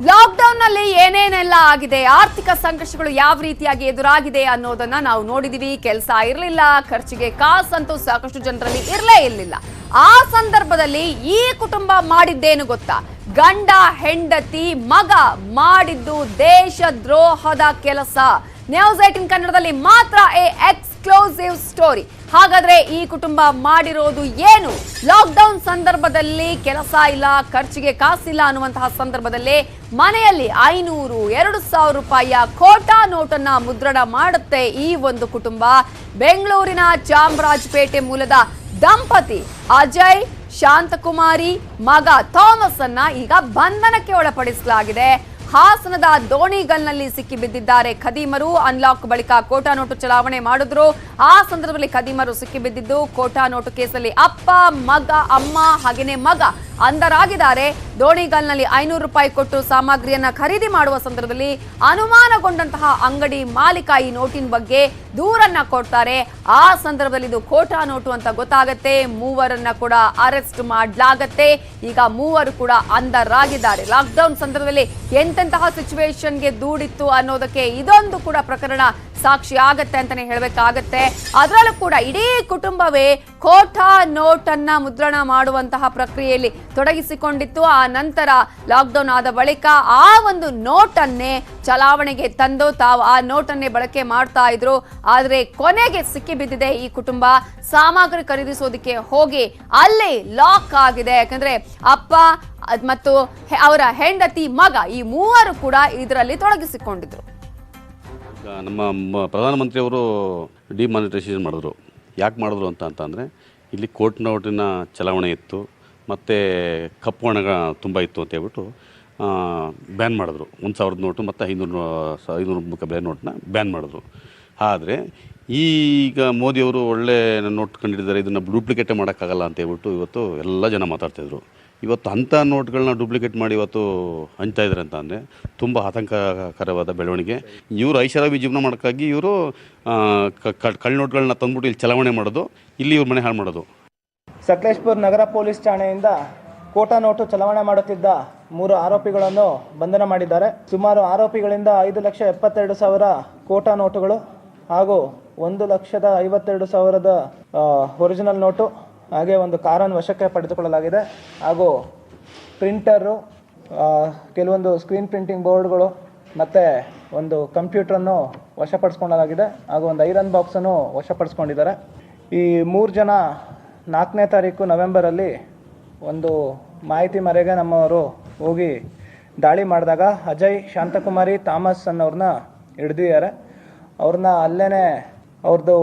Lockdown ನಲ್ಲಿ ಏನೇನೆಲ್ಲ ಆಗಿದೆ, ಆರ್ಥಿಕ ಸಂಕಷ್ಟಗಳು ಯಾವ ರೀತಿಯಾಗಿ ಎದುರಾಗಿದೆ ಅನ್ನೋದನ್ನ ನಾವು ನೋಡಿದೀವಿ. ಕೆಲಸ ಇರಲಿಲ್ಲ, ಖರ್ಚಿಗೆ ಕಾಸಂತೂ ಸಾಕಷ್ಟು ಜನರಲ್ಲಿ ಇರಲೇ ಇರಲಿಲ್ಲ. ಆ ಸಂದರ್ಭದಲ್ಲಿ ಈ ಕುಟುಂಬ ಮಾಡಿದ್ದೇನು ಗೊತ್ತಾ? ಗಂಡ ಹೆಂಡತಿ ಮಗ ಮಾಡಿದ್ದು ದೇಶದ್ರೋಹದ ಕೆಲಸ. ನ್ಯೂಸ್ 18 ಕನ್ನಡದಲ್ಲಿ ಮಾತ್ರ ಎಕ್ಸ್ಕ್ಲೂಸಿವ್ ಸ್ಟೋರಿ. ಹಾಗಾದ್ರೆ ಈ ಕುಟುಂಬ ಮಾಡಿರೋದು ಏನು? ಲಾಕ್ಡೌನ್ ಸಂದರ್ಭದಲ್ಲಿ ಕೆಲಸ ಇಲ್ಲ, ಖರ್ಚಿಗೆ ಕಾಸಿಲ್ಲ ಅನ್ನುವಂತಹ ಸಂದರ್ಭದಲ್ಲಿ ಮನೆಯಲ್ಲಿ 500, 2,000 ರೂಪಾಯಿಯ ಖೋಟಾ ನೋಟನ್ನ ಮುದ್ರಣ ಮಾಡುತ್ತೆ ಈ ಒಂದು ಕುಟುಂಬ. ಬೆಂಗಳೂರಿನ ಚಾಮರಾಜಪೇಟೆ ಮೂಲದ ದಂಪತಿ ಅಜಯ್, ಶಾಂತಕುಮಾರಿ, ಮಗ ಥಾಮಸ್ ಅನ್ನ ಈಗ ಬಂಧನಕ್ಕೆ ಒಳಪಡಿಸಲಾಗಿದೆ. ಹಾಸನದ ದೋಣಿಗಲ್ನಲ್ಲಿ ಸಿಕ್ಕಿ ಬಿದ್ದಿದ್ದಾರೆ ಖದೀಮರು. ಅನ್ಲಾಕ್ ಬಳಿಕ ಖೋಟಾ ನೋಟು ಚಲಾವಣೆ ಮಾಡಿದ್ರು. ಆ ಸಂದರ್ಭದಲ್ಲಿ ಖದೀಮರು ಸಿಕ್ಕಿ ಬಿದ್ದಿದ್ದು ಖೋಟಾ ನೋಟು ಕೇಸಲ್ಲಿ ಅಪ್ಪ, ಮಗ, ಅಮ್ಮ ಹಾಗೇನೆ ಮಗ ಅಂಧರಾಗಿದ್ದಾರೆ. ದೋಣಿಗಲ್ನಲ್ಲಿ 500 ರೂಪಾಯಿ ಕೊಟ್ಟು ಸಾಮಗ್ರಿಯನ್ನ ಖರೀದಿ ಮಾಡುವ ಸಂದರ್ಭದಲ್ಲಿ ಅನುಮಾನಗೊಂಡಂತಹ ಅಂಗಡಿ ಮಾಲೀಕ ಈ ನೋಟಿನ ಬಗ್ಗೆ ದೂರನ್ನ ಕೊಡ್ತಾರೆ. ಆ ಸಂದರ್ಭದಲ್ಲಿ ಇದು ಖೋಟಾ ನೋಟು ಅಂತ ಗೊತ್ತಾಗತ್ತೆ. ಮೂವರನ್ನ ಕೂಡ ಅರೆಸ್ಟ್ ಮಾಡಲಾಗತ್ತೆ. ಈಗ ಮೂವರು ಕೂಡ ಅಂಧರಾಗಿದ್ದಾರೆ. ಲಾಕ್ಡೌನ್ ಸಂದರ್ಭದಲ್ಲಿ ಎಂತೆಂತಹ ಸಿಚುವೇಶನ್ಗೆ ದೂಡಿತ್ತು ಅನ್ನೋದಕ್ಕೆ ಇದೊಂದು ಕೂಡ ಪ್ರಕರಣ ಸಾಕ್ಷಿ ಆಗತ್ತೆ ಅಂತಾನೆ ಹೇಳಬೇಕಾಗತ್ತೆ. ಅದರಲ್ಲೂ ಕೂಡ ಇಡೀ ಕುಟುಂಬವೇ ಖೋಟಾ ನೋಟನ್ನ ಮುದ್ರಣ ಮಾಡುವಂತಹ ಪ್ರಕ್ರಿಯೆಯಲ್ಲಿ ತೊಡಗಿಸಿಕೊಂಡಿತ್ತು. ಆ ನಂತರ ಲಾಕ್ಡೌನ್ ಆದ ಬಳಿಕ ಆ ಒಂದು ನೋಟನ್ನೇ ಚಲಾವಣೆಗೆ ತಂದು ತಾವು ಆ ನೋಟನ್ನೇ ಬಳಕೆ ಮಾಡ್ತಾ ಇದ್ರು. ಆದ್ರೆ ಕೊನೆಗೆ ಸಿಕ್ಕಿ ಬಿದ್ದಿದೆ ಈ ಕುಟುಂಬ. ಸಾಮಗ್ರಿ ಖರೀದಿಸೋದಕ್ಕೆ ಹೋಗಿ ಅಲ್ಲಿ ಲಾಕ್ ಆಗಿದೆ. ಯಾಕಂದ್ರೆ ಅಪ್ಪ ಮತ್ತು ಅವರ ಹೆಂಡತಿ ಮಗ ಈ ಮೂವರು ಕೂಡ ಇದರಲ್ಲಿ ತೊಡಗಿಸಿಕೊಂಡಿದ್ರು. ನಮ್ಮ ಪ್ರಧಾನಮಂತ್ರಿಯವರು ಡಿಮಾನಿಟೈಸೇಷನ್ ಮಾಡಿದ್ರು. ಯಾಕೆ ಮಾಡಿದ್ರು ಅಂತಂದರೆ ಇಲ್ಲಿ ಕೋಟ್ ನೋಟಿನ ಚಲಾವಣೆ ಇತ್ತು ಮತ್ತು ಕಪ್ಪು ಹಣ ತುಂಬ ಇತ್ತು ಅಂತ ಹೇಳ್ಬಿಟ್ಟು ಬ್ಯಾನ್ ಮಾಡಿದ್ರು. 1,000 ನೋಟು ಮತ್ತು 500 ಬೆಲೆ ನೋಟನ್ನ ಬ್ಯಾನ್ ಮಾಡಿದ್ರು. ಆದರೆ ಈಗ ಮೋದಿಯವರು ಒಳ್ಳೆ ನೋಟ್ ಕಂಡಿದ್ದಾರೆ, ಇದನ್ನು ಡೂಪ್ಲಿಕೇಟೇ ಮಾಡೋಕ್ಕಾಗಲ್ಲ ಅಂತ ಹೇಳ್ಬಿಟ್ಟು ಇವತ್ತು ಎಲ್ಲ ಜನ ಮಾತಾಡ್ತಾಯಿದ್ರು. ಇವತ್ತು ಅಂಥ ನೋಟ್ಗಳನ್ನ ಡೂಪ್ಲಿಕೇಟ್ ಮಾಡಿ ಇವತ್ತು ಹಂಚ್ತಾ ಇದ್ದಾರೆ ಅಂತ ಅಂದರೆ ತುಂಬ ಆತಂಕಕರವಾದ ಬೆಳವಣಿಗೆ. ಇವರು ಐಷಾರಾಮಿ ಜೀವನ ಮಾಡೋಕ್ಕಾಗಿ ಇವರು ಕಳ್ಳ ನೋಟ್ಗಳನ್ನ ತಂದ್ಬಿಟ್ಟು ಇಲ್ಲಿ ಚಲಾವಣೆ ಮಾಡೋದು, ಇಲ್ಲಿ ಇವ್ರ ಮನೆ ಹಾಳು ಮಾಡೋದು. ಸಕಲೇಶಪುರ ನಗರ ಪೊಲೀಸ್ ಠಾಣೆಯಿಂದ ಖೋಟಾ ನೋಟು ಚಲಾವಣೆ ಮಾಡುತ್ತಿದ್ದ 3 ಆರೋಪಿಗಳನ್ನು ಬಂಧನ ಮಾಡಿದ್ದಾರೆ. ಸುಮಾರು ಆರೋಪಿಗಳಿಂದ 5,72,000 ಖೋಟಾ ನೋಟುಗಳು ಹಾಗೂ 1,52,000 ಒರಿಜಿನಲ್ ನೋಟು, ಹಾಗೆ ಒಂದು ಕಾರನ್ನು ವಶಕ್ಕೆ ಪಡೆದುಕೊಳ್ಳಲಾಗಿದೆ. ಹಾಗೂ ಪ್ರಿಂಟರು, ಕೆಲವೊಂದು ಸ್ಕ್ರೀನ್ ಪ್ರಿಂಟಿಂಗ್ ಬೋರ್ಡ್ಗಳು ಮತ್ತು ಒಂದು ಕಂಪ್ಯೂಟ್ರನ್ನು ವಶಪಡಿಸ್ಕೊಳ್ಳಲಾಗಿದೆ. ಹಾಗೂ ಒಂದು ಐರನ್ ಬಾಕ್ಸನ್ನು ವಶಪಡಿಸ್ಕೊಂಡಿದ್ದಾರೆ. ಈ 3 ಜನ 4ನೇ ತಾರೀಕು ನವೆಂಬರಲ್ಲಿ ಒಂದು ಮಾಹಿತಿ ಮೇರೆಗೆ ನಮ್ಮವರು ಹೋಗಿ ದಾಳಿ ಮಾಡಿದಾಗ ಅಜಯ್, ಶಾಂತಕುಮಾರಿ, ಥಾಮಸ್ ಅನ್ನೋರನ್ನ ಹಿಡಿದಿದ್ದಾರೆ. ಅವ್ರನ್ನ ಅಲ್ಲೇ ಅವ್ರದ್ದು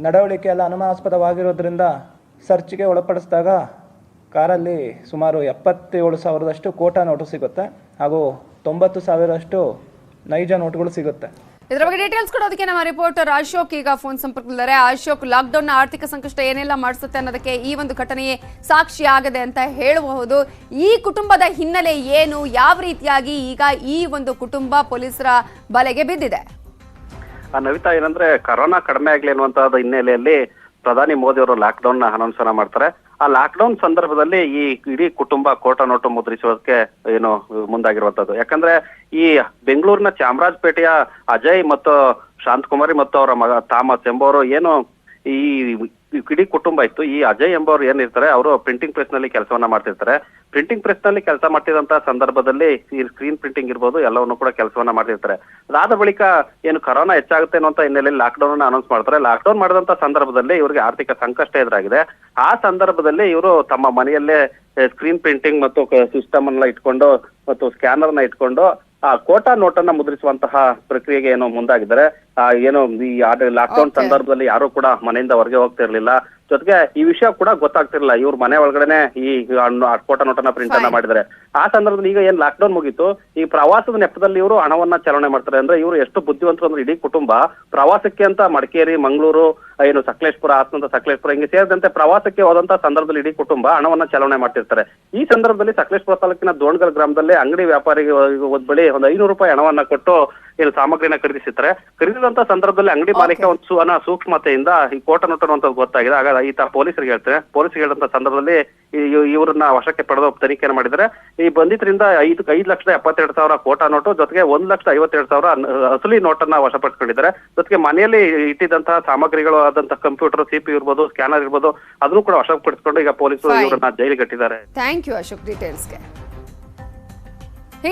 ನಡವಳಿಕೆ ಎಲ್ಲ ಅನುಮಾನಾಸ್ಪದವಾಗಿರೋದ್ರಿಂದ ಸರ್ಚ್ಗೆ ಒಳಪಡಿಸಿದಾಗ ಕಾರಲ್ಲಿ ಸುಮಾರು 77,000 ಖೋಟಾ ನೋಟು ಸಿಗುತ್ತೆ ಹಾಗೂ 90,000 ನೈಜ ನೋಟುಗಳು ಸಿಗುತ್ತೆ. ಇದರ ಬಗ್ಗೆ ಡೀಟೇಲ್ಸ್ ಕೊಡೋದಕ್ಕೆ ನಮ್ಮ ರಿಪೋರ್ಟರ್ ಅಶೋಕ್ ಈಗ ಫೋನ್ ಸಂಪರ್ಕದಲ್ಲಿದ್ದಾರೆ. ಅಶೋಕ್, ಲಾಕ್ಡೌನ್ ನ ಆರ್ಥಿಕ ಸಂಕಷ್ಟ ಏನೆಲ್ಲ ಮಾಡಿಸುತ್ತೆ ಅನ್ನೋದಕ್ಕೆ ಈ ಒಂದು ಘಟನೆಯೇ ಸಾಕ್ಷಿ ಆಗದೆ ಅಂತ ಹೇಳಬಹುದು. ಈ ಕುಟುಂಬದ ಹಿನ್ನೆಲೆ ಏನು, ಯಾವ ರೀತಿಯಾಗಿ ಈಗ ಈ ಒಂದು ಕುಟುಂಬ ಪೊಲೀಸರ ಬಲೆಗೆ ಬಿದ್ದಿದೆ? ನವಿತಾ, ಏನಂದ್ರೆ ಕರೋನಾ ಕಡಿಮೆ ಆಗ್ಲಿ ಅನ್ನುವಂತಹದ್ದು ಹಿನ್ನೆಲೆಯಲ್ಲಿ ಪ್ರಧಾನಿ ಮೋದಿ ಅವರು ಲಾಕ್ಡೌನ್ ನ ಅನೌನ್ಸ್ ಮಾಡ್ತಾರೆ. ಆ ಲಾಕ್ಡೌನ್ ಸಂದರ್ಭದಲ್ಲಿ ಈ ಇಡೀ ಕುಟುಂಬ ಖೋಟಾ ನೋಟು ಮುದ್ರಿಸೋದಕ್ಕೆ ಏನು ಮುಂದಾಗಿರುವಂತದ್ದು. ಯಾಕಂದ್ರೆ ಈ ಬೆಂಗಳೂರಿನ ಚಾಮರಾಜಪೇಟೆಯ ಅಜಯ್ ಮತ್ತು ಶಾಂತಕುಮಾರಿ ಮತ್ತು ಅವರ ಮಗ ಥಾಮಸ್ ಎಂಬುವರು ಏನು ಈ ಇಡೀ ಕುಟುಂಬ ಇತ್ತು. ಈ ಅಜಯ್ ಎಂಬವ್ರು ಏನಿರ್ತಾರೆ, ಅವರು ಪ್ರಿಂಟಿಂಗ್ ಪ್ರೆಸ್ ನಲ್ಲಿ ಕೆಲಸವನ್ನ ಮಾಡ್ತಿರ್ತಾರೆ. ಪ್ರಿಂಟಿಂಗ್ ಪ್ರೆಸ್ ನಲ್ಲಿ ಕೆಲಸ ಮಾಡ್ತಿದ್ದಂತಹ ಸಂದರ್ಭದಲ್ಲಿ ಈ ಸ್ಕ್ರೀನ್ ಪ್ರಿಂಟಿಂಗ್ ಇರ್ಬೋದು ಎಲ್ಲವನ್ನು ಕೂಡ ಕೆಲಸವನ್ನ ಮಾಡ್ತಿರ್ತಾರೆ. ಅದಾದ ಬಳಿಕ ಏನು ಕರೋನಾ ಹೆಚ್ಚಾಗುತ್ತೆ ಅನ್ನುವಂತ ಹಿನ್ನೆಲೆಯಲ್ಲಿ ಲಾಕ್ಡೌನ್ ಅನ್ನ ಅನೌನ್ಸ್ ಮಾಡ್ತಾರೆ. ಲಾಕ್ಡೌನ್ ಮಾಡಿದಂತ ಸಂದರ್ಭದಲ್ಲಿ ಇವರಿಗೆ ಆರ್ಥಿಕ ಸಂಕಷ್ಟ ಎದುರಾಗಿದೆ. ಆ ಸಂದರ್ಭದಲ್ಲಿ ಇವರು ತಮ್ಮ ಮನೆಯಲ್ಲೇ ಸ್ಕ್ರೀನ್ ಪ್ರಿಂಟಿಂಗ್ ಮತ್ತು ಸಿಸ್ಟಮ್ ಅನ್ನ ಇಟ್ಕೊಂಡು ಮತ್ತು ಸ್ಕ್ಯಾನರ್ ನ ಇಟ್ಕೊಂಡು ಆ ಖೋಟಾ ನೋಟನ್ನ ಮುದ್ರಿಸುವಂತಹ ಪ್ರಕ್ರಿಯೆಗೆ ಏನೋ ಮುಂದಾಗಿದ್ದಾರೆ. ಏನು ಈ ಲಾಕ್ಡೌನ್ ಸಂದರ್ಭದಲ್ಲಿ ಯಾರು ಕೂಡ ಮನೆಯಿಂದ ಹೊರಗೆ ಹೋಗ್ತಿರ್ಲಿಲ್ಲ. ಜೊತೆಗೆ ಈ ವಿಷಯ ಕೂಡ ಗೊತ್ತಾಗ್ತಿರ್ಲಿಲ್ಲ. ಇವ್ರ ಮನೆ ಒಳಗಡೆನೆ ಈ ಖೋಟಾ ನೋಟನ್ನ ಪ್ರಿಂಟ್ ಅನ್ನ ಮಾಡಿದ್ದಾರೆ. ಆ ಸಂದರ್ಭದಲ್ಲಿ ಈಗ ಏನ್ ಲಾಕ್ಡೌನ್ ಮುಗೀತು, ಈ ಪ್ರವಾಸದ ನೆಪದಲ್ಲಿ ಇವರು ಹಣವನ್ನ ಚಲಾವಣೆ ಮಾಡ್ತಾರೆ. ಅಂದ್ರೆ ಇವರು ಎಷ್ಟು ಬುದ್ಧಿವಂತರು ಅಂದ್ರೆ ಇಡೀ ಕುಟುಂಬ ಪ್ರವಾಸಕ್ಕೆ ಅಂತ ಮಡಿಕೇರಿ, ಮಂಗಳೂರು, ಏನು ಸಕಲೇಶಪುರ, ಹಾಸನದ ಸಕಲೇಶಪುರ ಹಿಂಗೆ ಸೇರಿದಂತೆ ಪ್ರವಾಸಕ್ಕೆ ಹೋದಂತ ಸಂದರ್ಭದಲ್ಲಿ ಇಡೀ ಕುಟುಂಬ ಹಣವನ್ನ ಚಲಾವಣೆ ಮಾಡ್ತಿರ್ತಾರೆ. ಈ ಸಂದರ್ಭದಲ್ಲಿ ಸಕಲೇಶಪುರ ತಾಲೂಕಿನ ದೋಣಗಲ್ ಗ್ರಾಮದಲ್ಲಿ ಅಂಗಡಿ ವ್ಯಾಪಾರಿಗೆ ಬಳಿ ಒಂದು 500 ರೂಪಾಯಿ ಹಣವನ್ನ ಕೊಟ್ಟು ಏನು ಸಾಮಗ್ರಿನ ಖರೀದಿಸಿರ್ತಾರೆ. ಖರೀದಿದಂತ ಸಂದರ್ಭದಲ್ಲಿ ಅಂಗಡಿ ಮಾಲೀಕ ಒಂದು ಸೂಕ್ಷ್ಮತೆಯಿಂದ ಈ ಕೋಟ ನೋಟು ಅನ್ನುವಂಥದ್ದು ಗೊತ್ತಾಗಿದೆ. ಆಗ ಈತ ಪೊಲೀಸರಿಗೆ ಹೇಳ್ತಾರೆ. ಪೊಲೀಸರಿಗೆ ಹೇಳಿದಂತ ಸಂದರ್ಭದಲ್ಲಿ ಇವರನ್ನ ವಶಕ್ಕೆ ಪಡೆದು ತನಿಖೆಯನ್ನು ಮಾಡಿದರೆ ಈ ಬಂಧಿತರಿಂದ 5,72,000 ಕೋಟಾ ನೋಟು ಜೊತೆಗೆ 1,52,000 ಅಸಲಿ ನೋಟನ್ನ ವಶಪಡಿಸಿಕೊಂಡಿದ್ದಾರೆ. ಜೊತೆಗೆ ಮನೆಯಲ್ಲಿ ಇಟ್ಟಿದ್ದಂತಹ ಸಾಮಗ್ರಿಗಳು ಆದಂತಹ ಕಂಪ್ಯೂಟರ್, CPU ಇರ್ಬೋದು, ಸ್ಕ್ಯಾನರ್ ಇರ್ಬೋದು, ಅದನ್ನು ಕೂಡ ವಶಪಡಿಸಿಕೊಂಡು ಈಗ ಪೊಲೀಸರು ಇವರನ್ನ ಜೈಲಿಗೆ ಕಟ್ಟಿದ್ದಾರೆ. Thank you Ashok ಡೀಟೇಲ್ಸ್ಗೆ.